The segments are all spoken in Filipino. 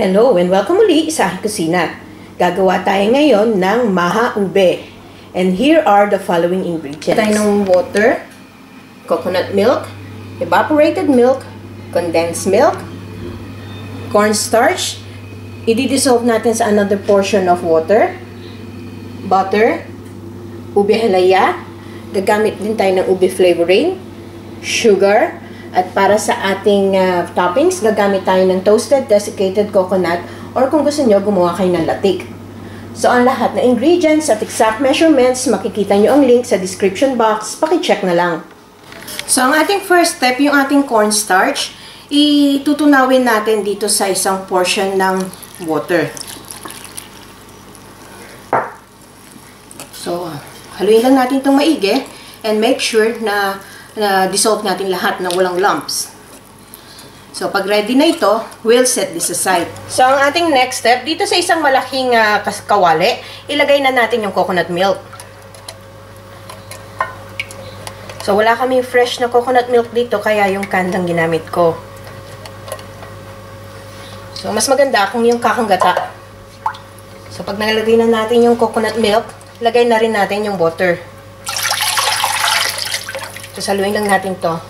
Hello and welcome muli sa aking kusina. Gagawa tayo ngayon ng maha ube. And here are the following ingredients. Tayo ng water, coconut milk, evaporated milk, condensed milk, cornstarch. I-dissolve natin sa another portion of water, butter, ube halaya, gagamit din tayo ng ube flavoring, sugar, at para sa ating toppings, gagamit tayo ng toasted desiccated coconut or kung gusto nyo, gumawa kayo ng latik. So, ang lahat na ingredients at exact measurements, makikita nyo ang link sa description box. Paki-check na lang. So, ang ating first step, yung ating cornstarch, itutunawin natin dito sa isang portion ng water. So, haluin lang natin itong maigi and make sure na dissolve natin lahat na walang lumps. So, pag ready na ito, we'll set this aside. So, ang ating next step, dito sa isang malaking kawali, ilagay na natin yung coconut milk. So, wala kaming fresh na coconut milk dito, kaya yung kandang ginamit ko. So, mas maganda kung yung kakanggata. So, pag nalagay na natin yung coconut milk, lagay na rin natin yung butter. So, saluin lang natin to.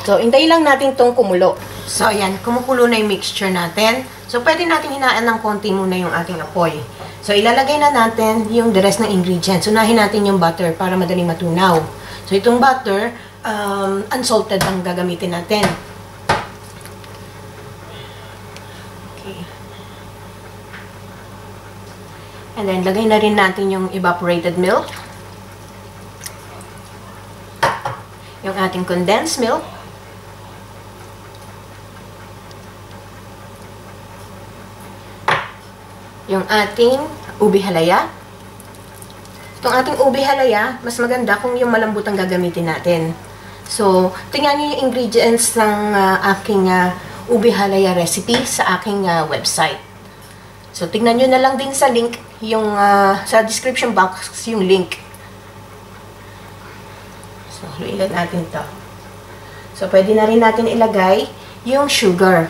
So, hintayin lang natin tong kumulo. So, ayan, kumukulo na yung mixture natin. So, pwede natin hinaan ng konti muna yung ating apoy. So, ilalagay na natin yung the rest ng ingredients. Unahin natin yung butter para madaling matunaw. So, itong butter, unsalted ang gagamitin natin. And then, lagay na rin natin yung evaporated milk. Yung ating condensed milk. Yung ating ube halaya. Itong ating ube halaya, mas maganda kung yung malambot ang gagamitin natin. So, tingnan niyo yung ingredients ng aking ube halaya recipe sa aking website. So, tingnan nyo na lang din sa link, yung sa description box, yung link. So, haluin natin to. So, pwede na rin natin ilagay yung sugar.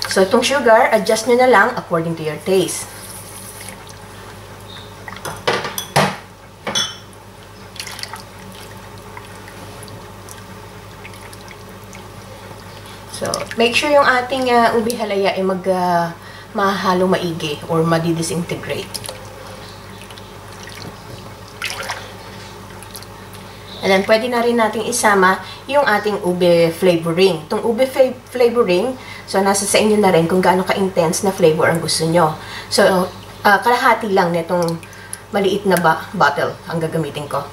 So, itong sugar, adjust nyo na lang according to your taste. So, make sure yung ating ube halaya ay mahalo maigi or madi-disintegrate. And then, pwede na rin natin isama yung ating ube flavoring. Itong ube flavoring, so nasa sa inyo na rin kung gaano ka-intense na flavor ang gusto nyo. So, kalahati lang nitong maliit na bottle ang gagamitin ko.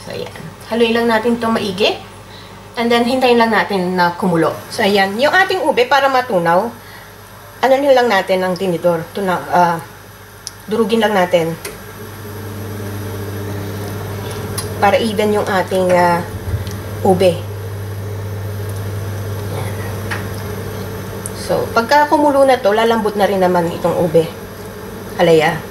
So, ayan. Haluin lang natin itong maigi. And then, hintayin lang natin na kumulo. So, ayan. Yung ating ube, para matunaw, ano lang natin ang tinidor. Durugin lang natin. Para even yung ating ube. Ayan. So, pagka kumulo na to, lalambot na rin naman itong ube halaya.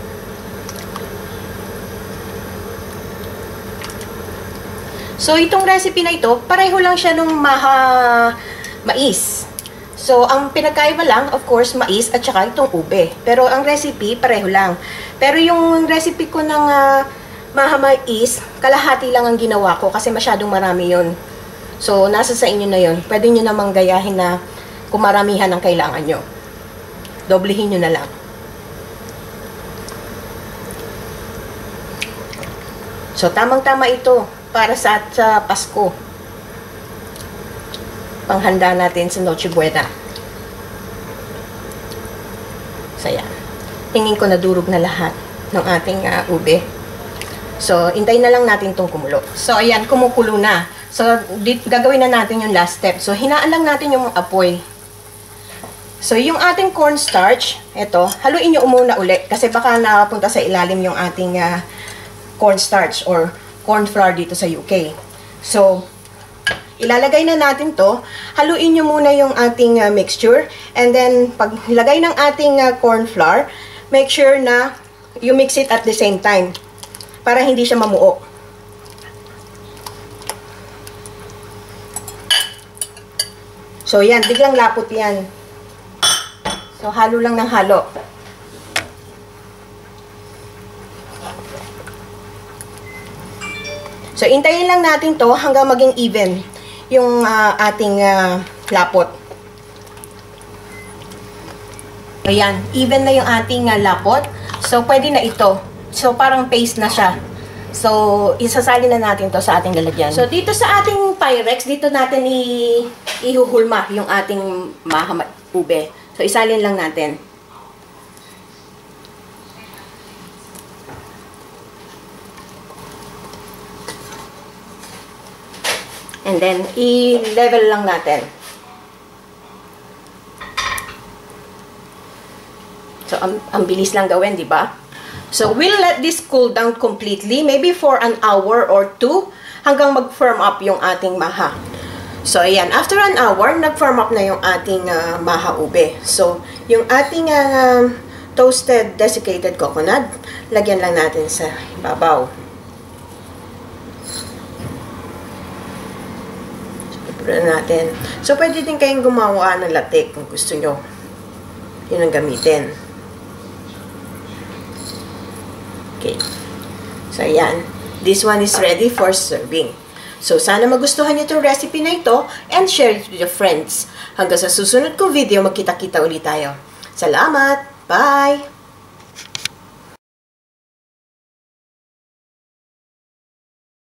So, itong recipe na ito, pareho lang siya nung mais. So, ang pinagkaiba lang, of course, mais at saka itong ube. Pero, ang recipe, pareho lang. Pero, yung recipe ko ng maha mais, kalahati lang ang ginawa ko kasi masyadong marami yun. So, nasa sa inyo na yun. Pwede nyo namang gayahin na kung maramihan ang kailangan nyo. Doblehin nyo na lang. So, tamang-tama ito para sa Pasko. Panghanda natin sa Noche Buena. So, yan. Tingin ko nadurog na lahat ng ating ube. So, hintayin na lang natin itong kumulo. So, ayan, kumukulo na. So, gagawin na natin yung last step. So, hinaan lang natin yung apoy. So, yung ating cornstarch, ito, haluin nyo muna ulit kasi baka nakapunta sa ilalim yung ating cornstarch or corn flour dito sa UK. So, ilalagay na natin to. Haluin nyo muna yung ating mixture. And then, pag ilagay ng ating corn flour, make sure na you mix it at the same time para hindi siya mamuo. So, yan. Biglang lapot yan. So, halo lang ng halo. So, intayin lang natin to hanggang maging even yung ating lapot. Ayan, even na yung ating lapot. So, pwede na ito. So, parang paste na siya. So, isasali na natin to sa ating lalagyan. So, dito sa ating Pyrex, dito natin ihuhulma yung ating maha ube. So, isalin lang natin. And then, i-level lang natin. So, ang bilis lang gawin, di ba? So, we'll let this cool down completely, maybe for an hour or 2, hanggang mag-firm up yung ating maha. So, ayan. After an hour, nag-firm up na yung ating maha ube. So, yung ating toasted desiccated coconut, lagyan lang natin sa ibabaw. Natin. So, pwede din kayong gumawa ng latte kung gusto nyo. Yun ang gamitin. Okay. So, ayan. This one is ready for serving. So, sana magustuhan nyo itong recipe na ito and share it with your friends. Hanggang sa susunod kong video, magkita-kita ulit tayo. Salamat! Bye!